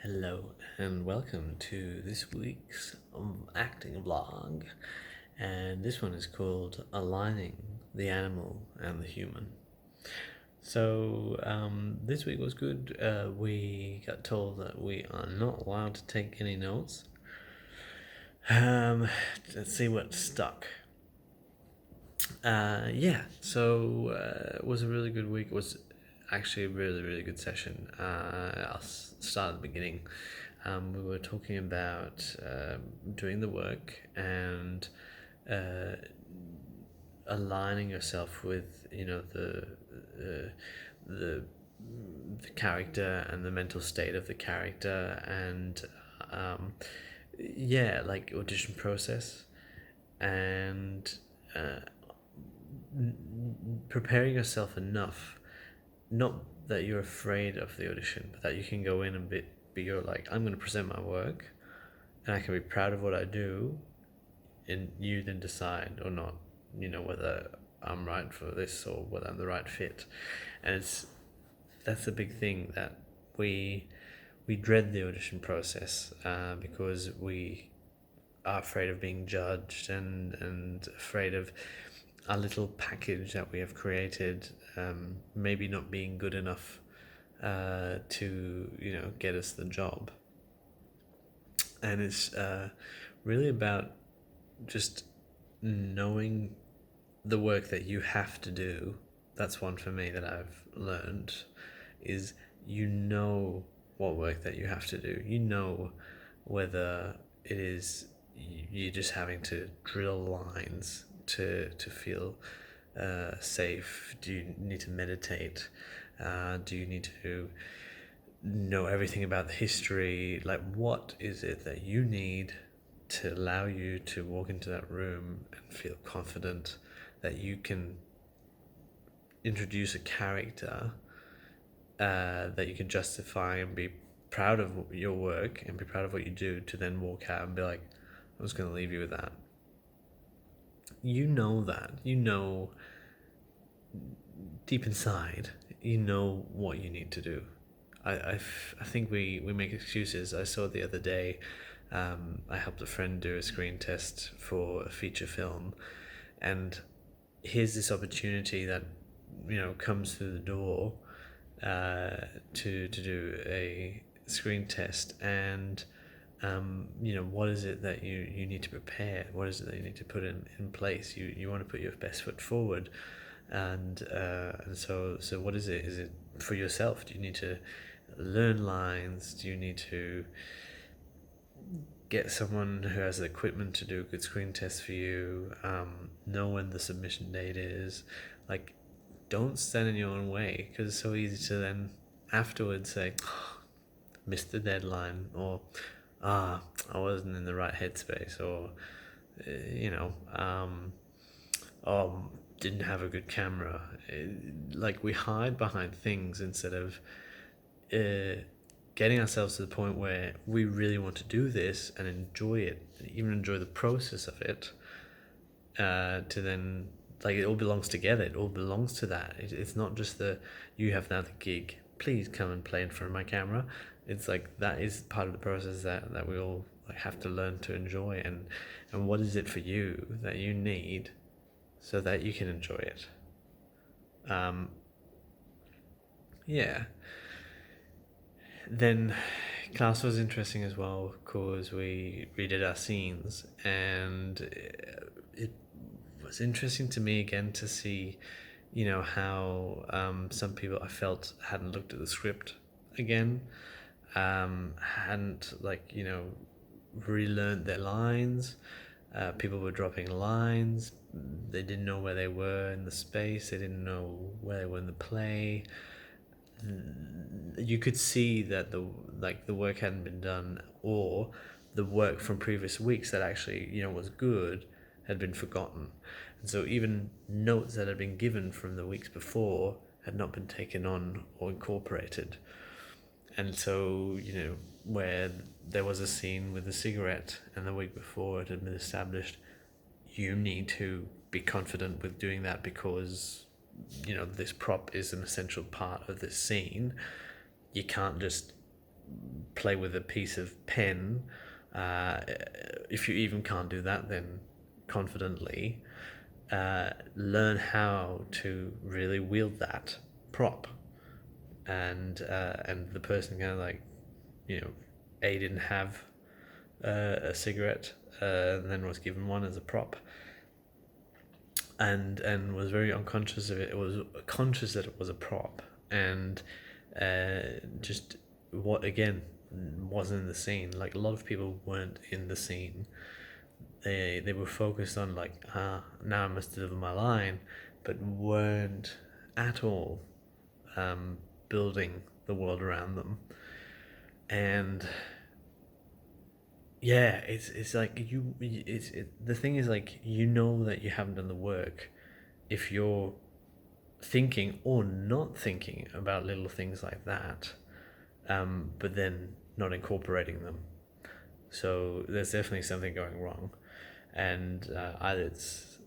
Hello and welcome to this week's acting vlog, and this one is called Aligning the Animal and the Human. So this week was good. We got told that we are not allowed to take any notes. Let's see what stuck. It was a really good week. It was actually a really good session. I'll start at the beginning. We were talking about doing the work and aligning yourself with the character and the mental state of the character, and like audition process, and preparing yourself enough, not that you're afraid of the audition, but that you can go in and be you're like, I'm going to present my work and I can be proud of what I do, and you then decide or not, whether I'm right for this or whether I'm the right fit. And that's a big thing, that we dread the audition process because we are afraid of being judged, and afraid of our little package that we have created maybe not being good enough to get us the job. And it's really about just knowing the work that you have to do. That's one for me that I've learned, is what work that you have to do. Whether it is you just having to drill lines to feel safe. Do you need to meditate? Do you need to know everything about the history? Like, what is it that you need to allow you to walk into that room and feel confident that you can introduce a character that you can justify and be proud of your work and be proud of what you do, to then walk out and be like, I'm just going to leave you with that. Deep inside, what you need to do. I think we make excuses. I saw the other day, I helped a friend do a screen test for a feature film, and here's this opportunity that comes through the door to do a screen test, and what is it that you need to prepare? What is it that you need to put in place? You want to put your best foot forward, and so what is it? Is it for yourself? Do you need to learn lines? Do you need to get someone who has the equipment to do a good screen test for you? Know when the submission date is. Like, don't stand in your own way, because it's so easy to then afterwards say, oh, missed the deadline, or I wasn't in the right headspace, or didn't have a good camera. Like, we hide behind things instead of getting ourselves to the point where we really want to do this and enjoy it, even enjoy the process of it, to then, like, it all belongs together. It all belongs to that. It's not just you have now the gig, please come and play in front of my camera. It's like, that is part of the process that we all have to learn to enjoy. And what is it for you that you need so that you can enjoy it? Then class was interesting as well, because we redid our scenes, and it was interesting to me again to see how some people, I felt, hadn't looked at the script again, hadn't relearned their lines. People were dropping lines. They didn't know where they were in the space. They didn't know where they were in the play. You could see that the work hadn't been done, or the work from previous weeks that actually was good had been forgotten. And so even notes that had been given from the weeks before had not been taken on or incorporated. And so, where there was a scene with a cigarette, and the week before it had been established, you need to be confident with doing that, because this prop is an essential part of this scene. You can't just play with a piece of pen. If you even can't do that, then confidently learn how to really wield that prop. And the person kind of like, A, didn't have a cigarette, and then was given one as a prop, and was very unconscious of it. It was conscious that it was a prop, and just what again wasn't in the scene. Like a lot of people weren't in the scene. They were focused on like, now I must deliver my line, but weren't at all building the world around them. And yeah, it's like the thing is like, that you haven't done the work if you're thinking or not thinking about little things like that, but then not incorporating them. So there's definitely something going wrong, and either it's,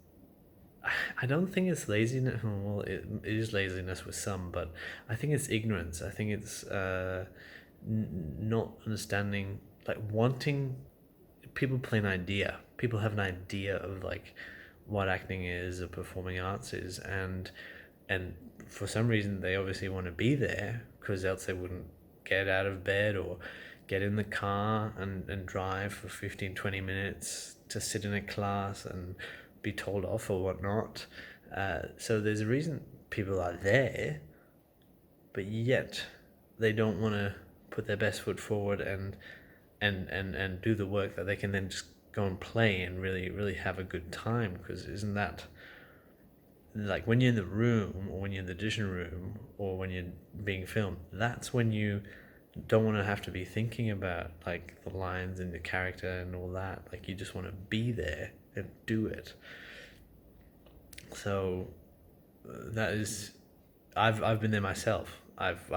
I don't think it's laziness. Well, it is laziness with some, but I think it's ignorance. I think it's not understanding, like wanting people play an idea. People have an idea of like what acting is or performing arts is, and for some reason they obviously want to be there because else they wouldn't get out of bed or get in the car and drive for 15-20 minutes to sit in a class and be told off or whatnot. So there's a reason people are there, but yet they don't want to put their best foot forward and do the work that they can then just go and play and really have a good time. Because isn't that like when you're in the room or when you're in the audition room or when you're being filmed, that's when you don't want to have to be thinking about like the lines and the character and all that. Like you just want to be there and do it. So that is, I've been there myself. I've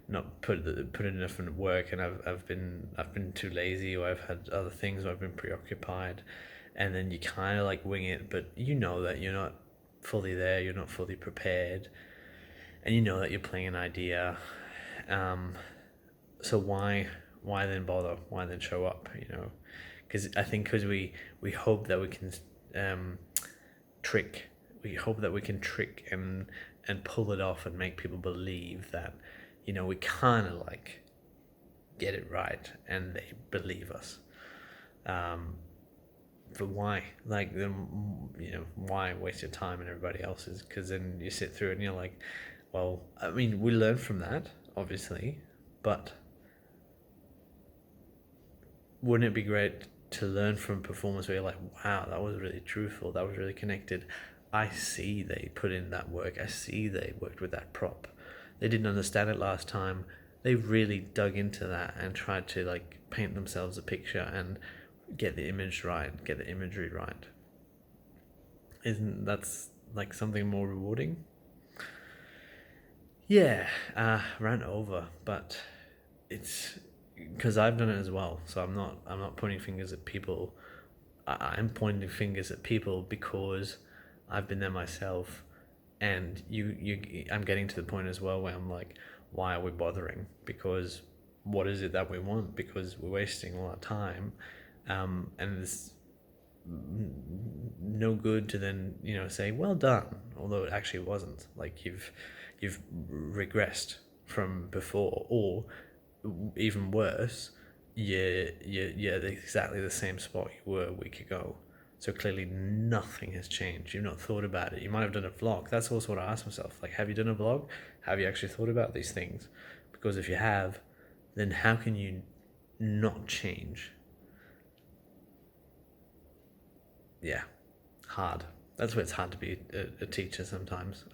not put in enough work, and I've been too lazy, or I've had other things, or I've been preoccupied, and then you kind of like wing it, but you know that you're not fully there, you're not fully prepared, and you know that you're playing an idea. So why then bother? Why then show up? Because I think because we hope that we can trick. We hope that we can trick and pull it off and make people believe that, we kind of like get it right, and they believe us. But why? Like, then, why waste your time and everybody else's? Because then you sit through it and you're like, well, I mean, we learn from that, obviously, but wouldn't it be great to learn from performance where you're like, wow, that was really truthful, that was really connected. I see they put in that work. I see they worked with that prop. They didn't understand it last time. They really dug into that and tried to like paint themselves a picture and get the image right, get the imagery right. Isn't that's like something more rewarding? Yeah, ran over, but it's because I've done it as well. So I'm not pointing fingers at people. I'm pointing fingers at people because I've been there myself, and I'm getting to the point as well where I'm like, why are we bothering? Because what is it that we want? Because we're wasting a lot of time, and it's no good to then say well done, although it actually wasn't. Like you've regressed from before, or even worse, you're exactly the same spot you were a week ago. So clearly nothing has changed. You've not thought about it. You might have done a vlog. That's also what I ask myself. Like, have you done a vlog? Have you actually thought about these things? Because if you have, then how can you not change? Yeah, hard. That's where it's hard to be a teacher sometimes.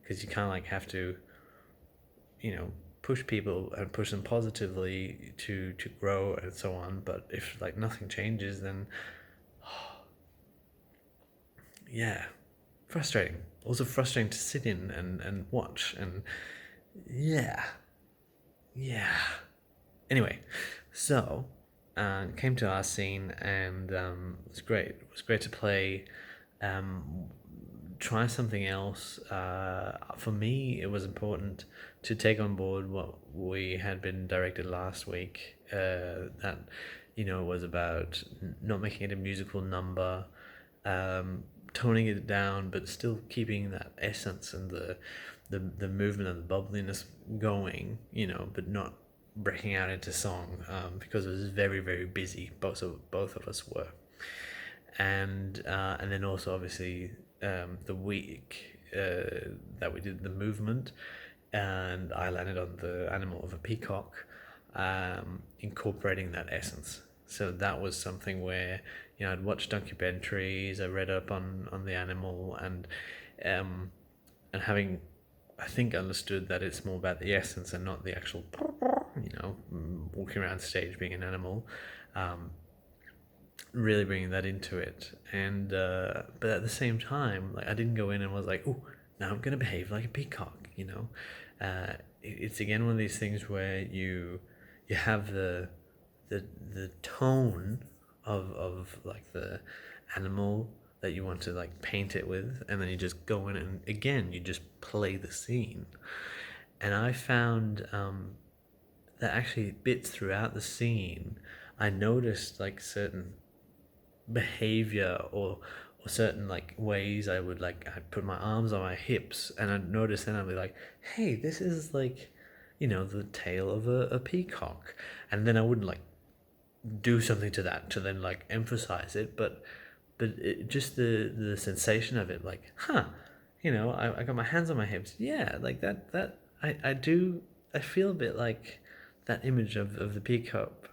Because you kind of like have to, push people and push them positively to grow and so on. But if like nothing changes, then yeah, frustrating. Also frustrating to sit in and watch, and yeah. Anyway, so came to our scene, and it was great. It was great to play try something else. For me, it was important to take on board what we had been directed last week. That, was about not making it a musical number, toning it down, but still keeping that essence and the movement and the bubbliness going, but not breaking out into song, because it was very, very busy. Both of us were, and then also obviously, the week that we did the movement, and I landed on the animal of a peacock, incorporating that essence. So that was something where, I'd watched documentaries, I read up on the animal, and having, I think, understood that it's more about the essence and not the actual, walking around stage being an animal. Really bringing that into it, and but at the same time, like, I didn't go in and was like, oh, now I'm gonna behave like a peacock. It's again one of these things where you have the tone of like the animal that you want to like paint it with, and then you just go in and again you just play the scene. And I found that actually bits throughout the scene, I noticed like certain behavior, or certain like ways I'd put my arms on my hips, and I'd notice, and I'd be like, hey, this is like, the tail of a peacock. And then I wouldn't like do something to that to then like emphasize it, but just the sensation of it, like, I got my hands on my hips, yeah, like that I feel a bit like that image of the peacock,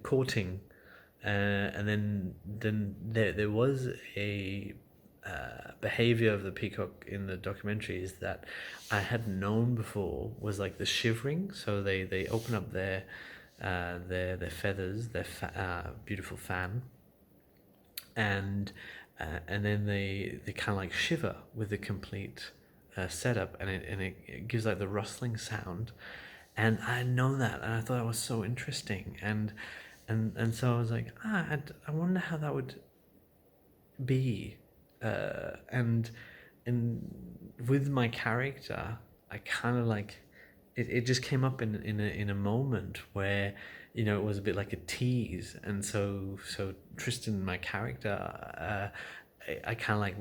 courting, and then there was a behavior of the peacock in the documentaries that I hadn't known before, was like the shivering. So they open up their feathers, their beautiful fan, and then they kind of like shiver with the complete setup, and it gives like the rustling sound. And I know that, and I thought that was so interesting, and so I was like, I wonder how that would be, and with my character, I kind of like it just came up in a moment where, it was a bit like a tease, and so Tristan, my character, I kind of like,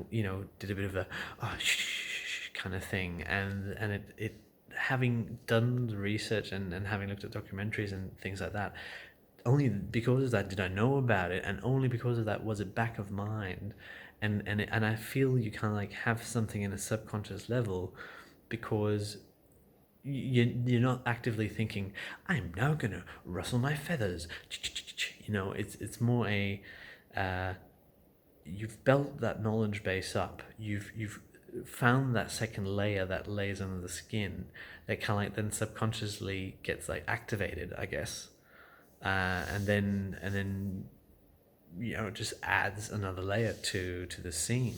did a bit of a, oh, shh kind of thing, and it having done the research, and having looked at documentaries and things like that, only because of that did I know about it, and only because of that was it back of mind, and I feel you kind of like have something in a subconscious level, because you're not actively thinking, I'm now gonna rustle my feathers. It's more a, you've built that knowledge base up. You've found that second layer that lays under the skin, that kind of like then subconsciously gets like activated, I guess, and then it just adds another layer to the scene.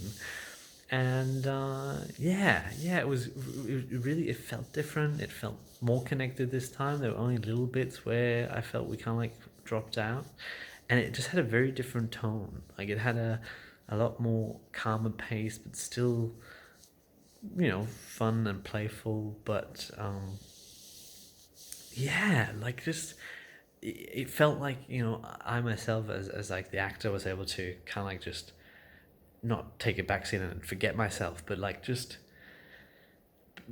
And it felt different, it felt more connected this time. There were only little bits where I felt we kind of like dropped out, and it just had a very different tone. Like, it had a lot more calmer pace, but still, fun and playful. But like, just it felt like, I myself, as like the actor, was able to kind of like just not take a backseat and forget myself, but like just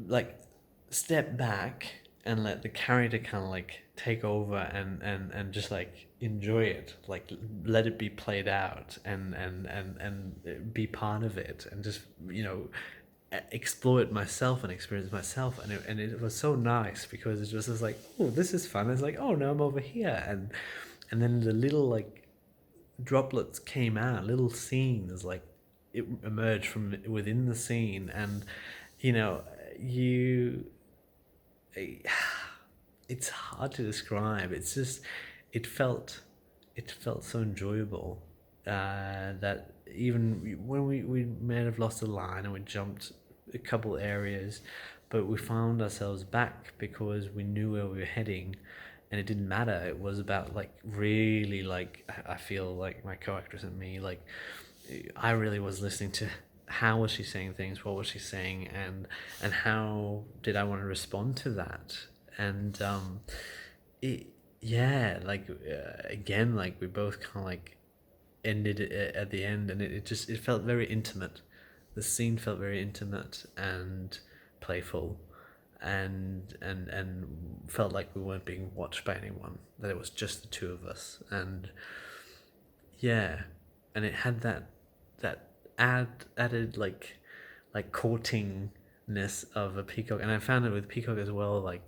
like step back and let the character kind of like take over, and just like enjoy it, like let it be played out, and be part of it, and just explore it myself and experience myself. And it was so nice, because it just was like, oh, this is fun. It's like, oh, now I'm over here, and then the little like droplets came out, little scenes, like it emerged from within the scene, and you it's hard to describe. It's just, it felt so enjoyable, that even when we may have lost a line and we jumped a couple areas, but we found ourselves back because we knew where we were heading, and it didn't matter. It was about like really, like, I feel like my co-actress and me, like, I really was listening to how was she saying things, what was she saying, and how did I want to respond to that, and it yeah, like again, like we both kind of like ended it at the end, and it just it felt very intimate. The scene felt very intimate and playful, and felt like we weren't being watched by anyone. That it was just the two of us, and yeah, and it had that added like courtingness of a peacock, and I found it with peacock as well, like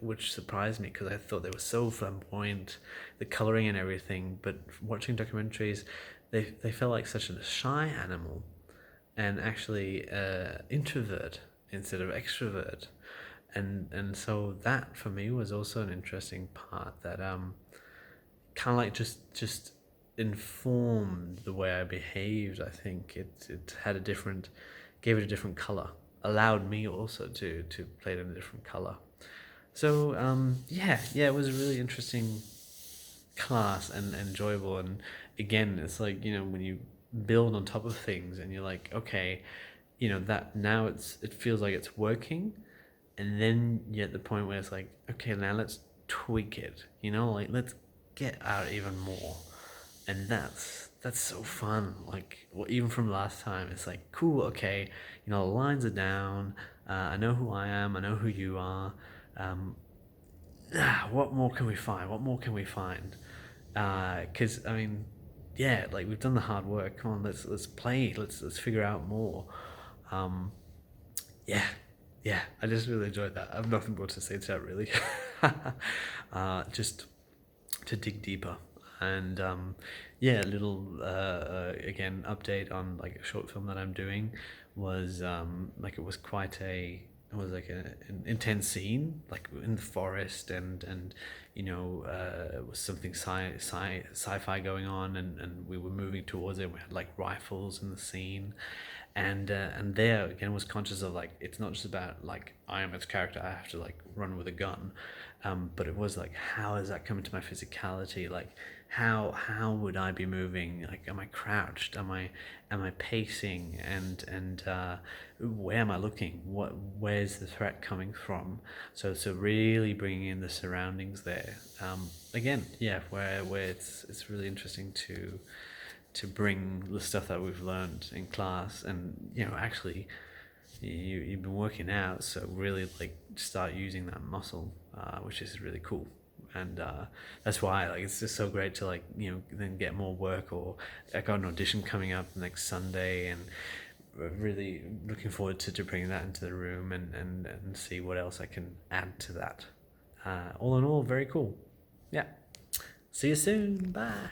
which surprised me because I thought they were so flamboyant, the coloring and everything. But watching documentaries, they felt like such a shy animal, and actually introvert instead of extrovert, and so that for me was also an interesting part that kind of like just informed the way I behaved. I think it had a different, gave it a different color, allowed me also to play it in a different color. So yeah, it was a really interesting class and enjoyable. And again, it's like, you know, when you build on top of things and you're like, okay, you know, that now it feels like it's working, and then you're at the point where it's like, okay, now let's tweak it, you know, like let's get out even more. And that's so fun. Like, well, even from last time, it's like, cool, okay, you know, the lines are down, I know who I am, I know who you are. um, what more can we find, what more can we find? Because I mean, yeah, like we've done the hard work, come on, let's play, let's figure out more. um, yeah, yeah, I just really enjoyed that. I have nothing more to say to that, really. Just to dig deeper, and yeah, a little again update on like a short film that I'm doing was like it was quite a, it was like an intense scene, like in the forest, and you know, it was something sci-fi going on, and we were moving towards it. We had like rifles in the scene, and there again was conscious of like, it's not just about like I am its character, I have to like run with a gun, but it was like, how is that coming to my physicality? Like, how would I be moving? Like, am I crouched? Am I pacing? And where am I looking? Where's the threat coming from? So really bringing in the surroundings there. Again, yeah, where it's really interesting to bring the stuff that we've learned in class, and you know, actually you've been working out, so really like start using that muscle, which is really cool. And that's why like it's just so great to like, you know, then get more work. Or I got an audition coming up next Sunday, and really looking forward to bringing that into the room, and see what else I can add to that. All in all, very cool. Yeah, see you soon, bye.